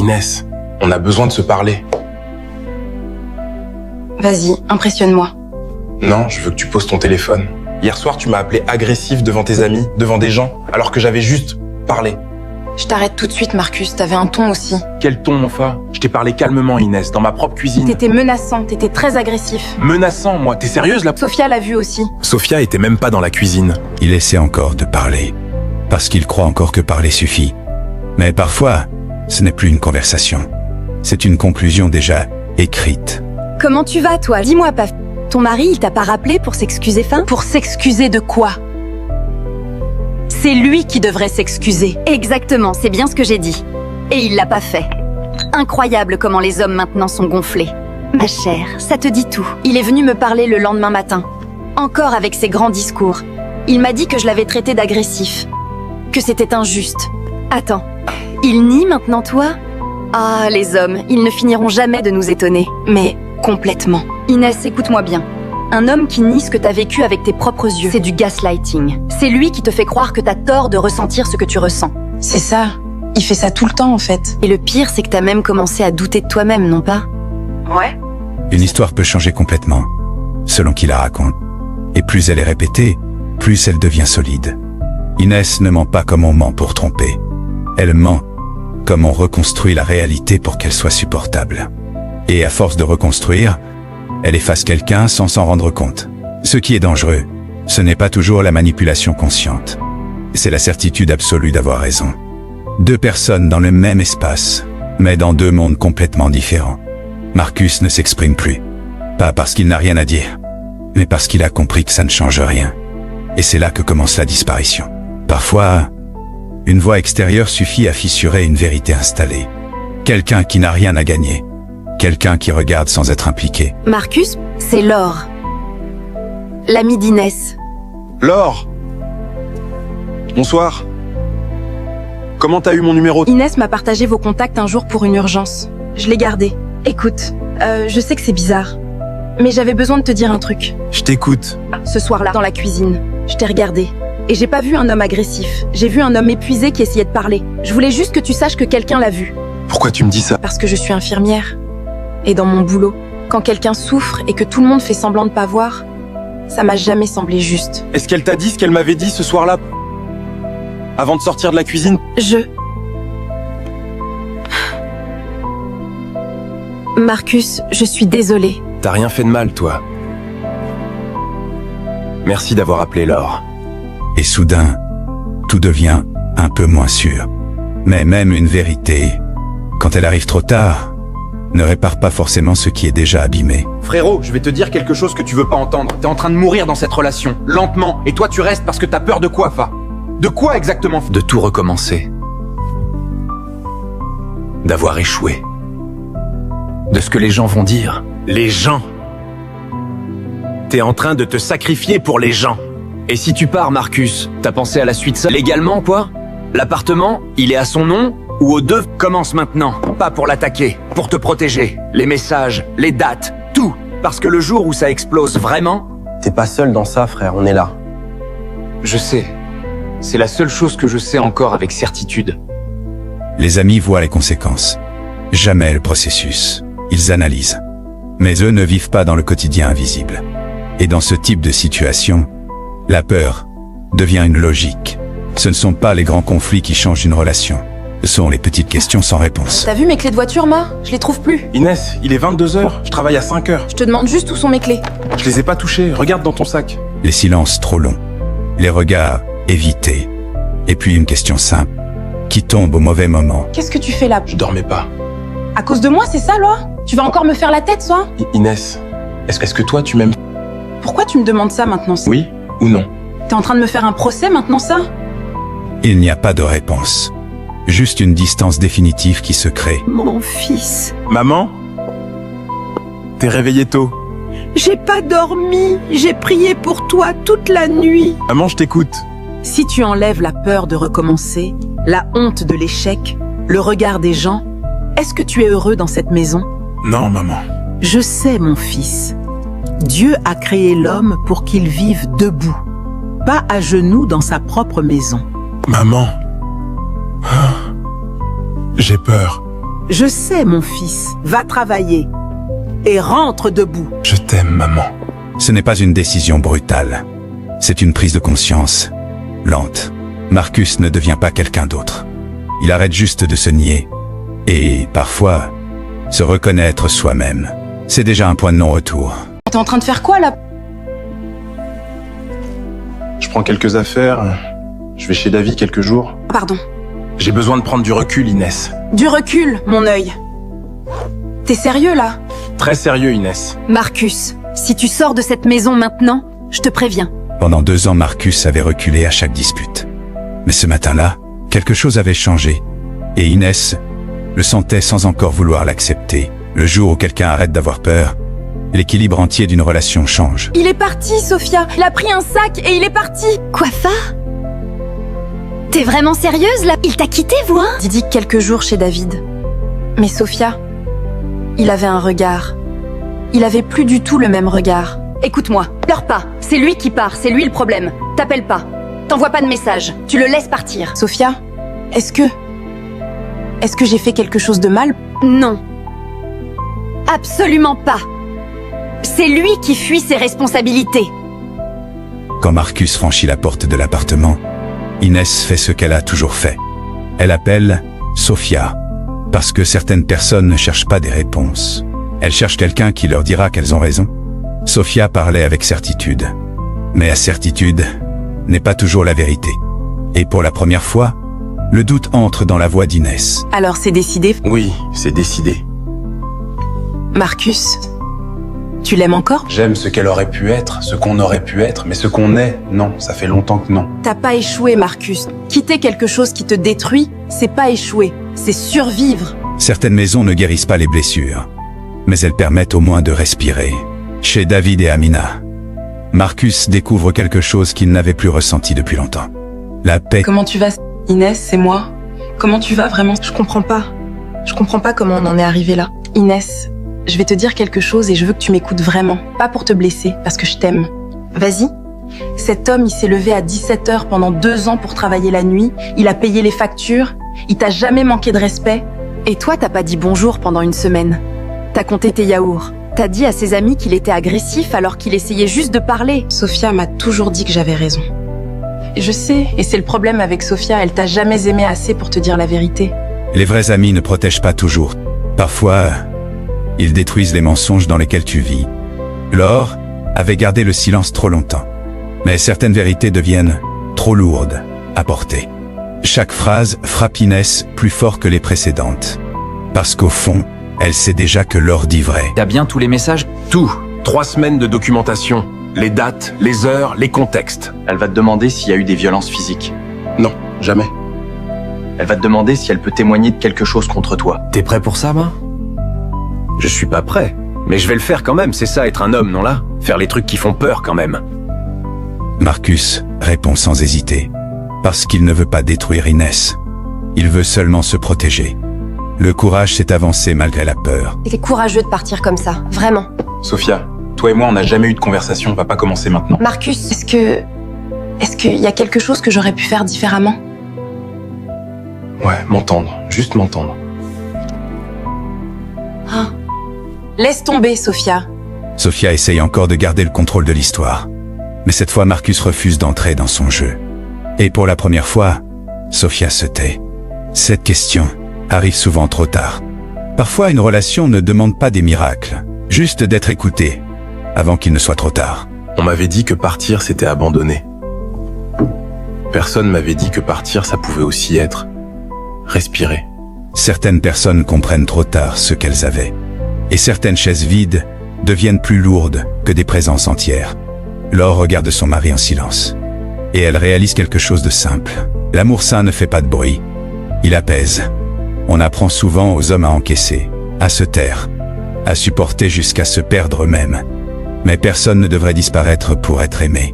Inès, on a besoin de se parler. Vas-y, impressionne-moi. Non, je veux que tu poses ton téléphone. Hier soir, tu m'as appelé agressif devant tes amis, devant des gens, alors que j'avais juste parlé. Je t'arrête tout de suite, Marcus, t'avais un ton aussi. Quel ton, enfin? Je t'ai parlé calmement, Inès, dans ma propre cuisine. T'étais menaçant, t'étais très agressif. Menaçant, moi. T'es sérieuse, là? Sophia l'a vu aussi. Sophia était même pas dans la cuisine. Il essaie encore de parler, parce qu'il croit encore que parler suffit. Mais parfois, ce n'est plus une conversation. C'est une conclusion déjà écrite. Comment tu vas, toi? Dis-moi, Paf. Ton mari, il t'a pas rappelé pour s'excuser fin? Pour s'excuser de quoi? C'est lui qui devrait s'excuser. Exactement, c'est bien ce que j'ai dit. Et il l'a pas fait. Incroyable comment les hommes maintenant sont gonflés. Ma chère, ça te dit tout. Il est venu me parler le lendemain matin. Encore avec ses grands discours. Il m'a dit que je l'avais traité d'agressif. Que c'était injuste. Attends, il nie maintenant toi? Ah, les hommes, ils ne finiront jamais de nous étonner. Mais complètement. Inès, écoute-moi bien. Un homme qui nie ce que t'as vécu avec tes propres yeux, c'est du gaslighting. C'est lui qui te fait croire que t'as tort de ressentir ce que tu ressens. C'est ça. Il fait ça tout le temps, en fait. Et le pire, c'est que t'as même commencé à douter de toi-même, non pas? Ouais. Une histoire peut changer complètement, selon qui la raconte. Et plus elle est répétée, plus elle devient solide. Inès ne ment pas comme on ment pour tromper. Elle ment comme on reconstruit la réalité pour qu'elle soit supportable. Et à force de reconstruire, elle efface quelqu'un sans s'en rendre compte. Ce qui est dangereux, ce n'est pas toujours la manipulation consciente. C'est la certitude absolue d'avoir raison. Deux personnes dans le même espace, mais dans deux mondes complètement différents. Marcus ne s'exprime plus. Pas parce qu'il n'a rien à dire, mais parce qu'il a compris que ça ne change rien. Et c'est là que commence la disparition. Parfois, une voix extérieure suffit à fissurer une vérité installée. Quelqu'un qui n'a rien à gagner. Quelqu'un qui regarde sans être impliqué. Marcus, c'est Laure. L'amie d'Inès. Laure! Bonsoir. Comment t'as eu mon numéro? Inès m'a partagé vos contacts un jour pour une urgence. Je l'ai gardé. Écoute, je sais que c'est bizarre, mais j'avais besoin de te dire un truc. Je t'écoute. Ce soir-là, dans la cuisine, je t'ai regardé. Et j'ai pas vu un homme agressif. J'ai vu un homme épuisé qui essayait de parler. Je voulais juste que tu saches que quelqu'un l'a vu. Pourquoi tu me dis ça? Parce que je suis infirmière. Et dans mon boulot, quand quelqu'un souffre et que tout le monde fait semblant de pas voir, ça m'a jamais semblé juste. Est-ce qu'elle t'a dit ce qu'elle m'avait dit ce soir-là? Avant de sortir de la cuisine? Marcus, je suis désolée. T'as rien fait de mal, toi. Merci d'avoir appelé Laure. Et soudain, tout devient un peu moins sûr. Mais même une vérité, quand elle arrive trop tard, ne répare pas forcément ce qui est déjà abîmé. Frérot, je vais te dire quelque chose que tu veux pas entendre. T'es en train de mourir dans cette relation, lentement. Et toi, tu restes parce que t'as peur de quoi, Fa? De quoi exactement? De tout recommencer. D'avoir échoué. De ce que les gens vont dire. Les gens. T'es en train de te sacrifier pour les gens. Et si tu pars, Marcus, t'as pensé à la suite ça légalement, quoi? L'appartement, il est à son nom? Ou aux deux? Commence maintenant, pas pour l'attaquer, pour te protéger. Les messages, les dates, tout. Parce que le jour où ça explose vraiment... T'es pas seul dans ça, frère, on est là. Je sais. C'est la seule chose que je sais encore avec certitude. Les amis voient les conséquences. Jamais le processus. Ils analysent. Mais eux ne vivent pas dans le quotidien invisible. Et dans ce type de situation, la peur devient une logique. Ce ne sont pas les grands conflits qui changent une relation. Ce sont les petites questions sans réponse. T'as vu mes clés de voiture, Ma? Je les trouve plus. Inès, il est 22h, je travaille à 5h. Je te demande juste où sont mes clés. Je les ai pas touchées, regarde dans ton sac. Les silences trop longs. Les regards évités. Et puis une question simple, qui tombe au mauvais moment. Qu'est-ce que tu fais là? Je dormais pas. À cause de moi, c'est ça, Laure? Tu vas encore me faire la tête, toi? Inès, est-ce que toi tu m'aimes? Pourquoi tu me demandes ça maintenant? Oui ou non? T'es en train de me faire un procès maintenant, ça? Il n'y a pas de réponse. Juste une distance définitive qui se crée. Mon fils, Maman? T'es réveillé tôt. j'ai pas dormi, j'ai prié pour toi toute la nuit. Maman, je t'écoute. Si tu enlèves la peur de recommencer, la honte de l'échec, le regard des gens, est-ce que tu es heureux dans cette maison? Non, maman. Je sais, mon fils. Dieu a créé l'homme pour qu'il vive debout, pas à genoux dans sa propre maison. Maman. J'ai peur. Je sais, mon fils. Va travailler. Et rentre debout. Je t'aime, maman. Ce n'est pas une décision brutale. C'est une prise de conscience, lente. Marcus ne devient pas quelqu'un d'autre. Il arrête juste de se nier. Et, parfois, se reconnaître soi-même. C'est déjà un point de non-retour. T'es en train de faire quoi, là? Je prends quelques affaires. Je vais chez David quelques jours. Pardon. J'ai besoin de prendre du recul, Inès. Du recul, mon œil. T'es sérieux, là? Très sérieux, Inès. Marcus, si tu sors de cette maison maintenant, je te préviens. Pendant 2 ans, Marcus avait reculé à chaque dispute. Mais ce matin-là, quelque chose avait changé. Et Inès le sentait sans encore vouloir l'accepter. Le jour où quelqu'un arrête d'avoir peur, l'équilibre entier d'une relation change. Il est parti, Sophia. Il a pris un sac et il est parti. Quoi, Fa? T'es vraiment sérieuse, là? Il t'a quitté, vous, hein? Didi quelques jours chez David. Mais Sophia, il avait un regard. Il avait plus du tout le même regard. Écoute-moi, pleure pas. C'est lui qui part, c'est lui le problème. T'appelles pas. T'envoies pas de message. Tu le laisses partir. Sophia, est-ce que j'ai fait quelque chose de mal? Non. Absolument pas. C'est lui qui fuit ses responsabilités. Quand Marcus franchit la porte de l'appartement, Inès fait ce qu'elle a toujours fait. Elle appelle Sophia, parce que certaines personnes ne cherchent pas des réponses. Elles cherchent quelqu'un qui leur dira qu'elles ont raison. Sophia parlait avec certitude. Mais la certitude n'est pas toujours la vérité. Et pour la première fois, le doute entre dans la voix d'Inès. Alors c'est décidé. Oui, c'est décidé. Marcus, tu l'aimes encore? J'aime ce qu'elle aurait pu être, ce qu'on aurait pu être, mais ce qu'on est, non, ça fait longtemps que non. T'as pas échoué, Marcus. Quitter quelque chose qui te détruit, c'est pas échouer, c'est survivre. Certaines maisons ne guérissent pas les blessures, mais elles permettent au moins de respirer. Chez David et Amina, Marcus découvre quelque chose qu'il n'avait plus ressenti depuis longtemps. La paix. Comment tu vas, Inès, c'est moi? Comment tu vas vraiment? Je comprends pas. Je comprends pas comment on en est arrivé là. Inès, je vais te dire quelque chose et je veux que tu m'écoutes vraiment. Pas pour te blesser, parce que je t'aime. Vas-y. Cet homme, il s'est levé à 17h pendant 2 ans pour travailler la nuit. Il a payé les factures. Il t'a jamais manqué de respect. Et toi, t'as pas dit bonjour pendant une semaine. T'as compté tes yaourts. T'as dit à ses amis qu'il était agressif alors qu'il essayait juste de parler. Sophia m'a toujours dit que j'avais raison. Je sais, et c'est le problème avec Sophia, elle t'a jamais aimé assez pour te dire la vérité. Les vrais amis ne protègent pas toujours. Parfois, ils détruisent les mensonges dans lesquels tu vis. Laure avait gardé le silence trop longtemps. Mais certaines vérités deviennent trop lourdes à porter. Chaque phrase frappe Inès plus fort que les précédentes. Parce qu'au fond, elle sait déjà que Laure dit vrai. T'as bien tous les messages? Tout. 3 semaines de documentation. Les dates, les heures, les contextes. Elle va te demander s'il y a eu des violences physiques. Non, jamais. Elle va te demander si elle peut témoigner de quelque chose contre toi. T'es prêt pour ça, moi? Je suis pas prêt. Mais je vais le faire quand même, c'est ça être un homme, non là? Faire les trucs qui font peur quand même. Marcus répond sans hésiter. Parce qu'il ne veut pas détruire Inès. Il veut seulement se protéger. Le courage s'est avancé malgré la peur. T'es courageux de partir comme ça, vraiment. Sophia, toi et moi, on n'a jamais eu de conversation, on va pas commencer maintenant. Marcus, Est-ce qu'il y a quelque chose que j'aurais pu faire différemment? Ouais, m'entendre, juste m'entendre. Ah. Laisse tomber, Sophia. Sophia essaye encore de garder le contrôle de l'histoire. Mais cette fois, Marcus refuse d'entrer dans son jeu. Et pour la première fois, Sophia se tait. Cette question arrive souvent trop tard. Parfois, une relation ne demande pas des miracles, juste d'être écoutée, avant qu'il ne soit trop tard. On m'avait dit que partir, c'était abandonner. Personne m'avait dit que partir, ça pouvait aussi être respirer. Certaines personnes comprennent trop tard ce qu'elles avaient. Et certaines chaises vides deviennent plus lourdes que des présences entières. Laure regarde son mari en silence. Et elle réalise quelque chose de simple. L'amour sain ne fait pas de bruit. Il apaise. On apprend souvent aux hommes à encaisser, à se taire, à supporter jusqu'à se perdre eux-mêmes. Mais personne ne devrait disparaître pour être aimé.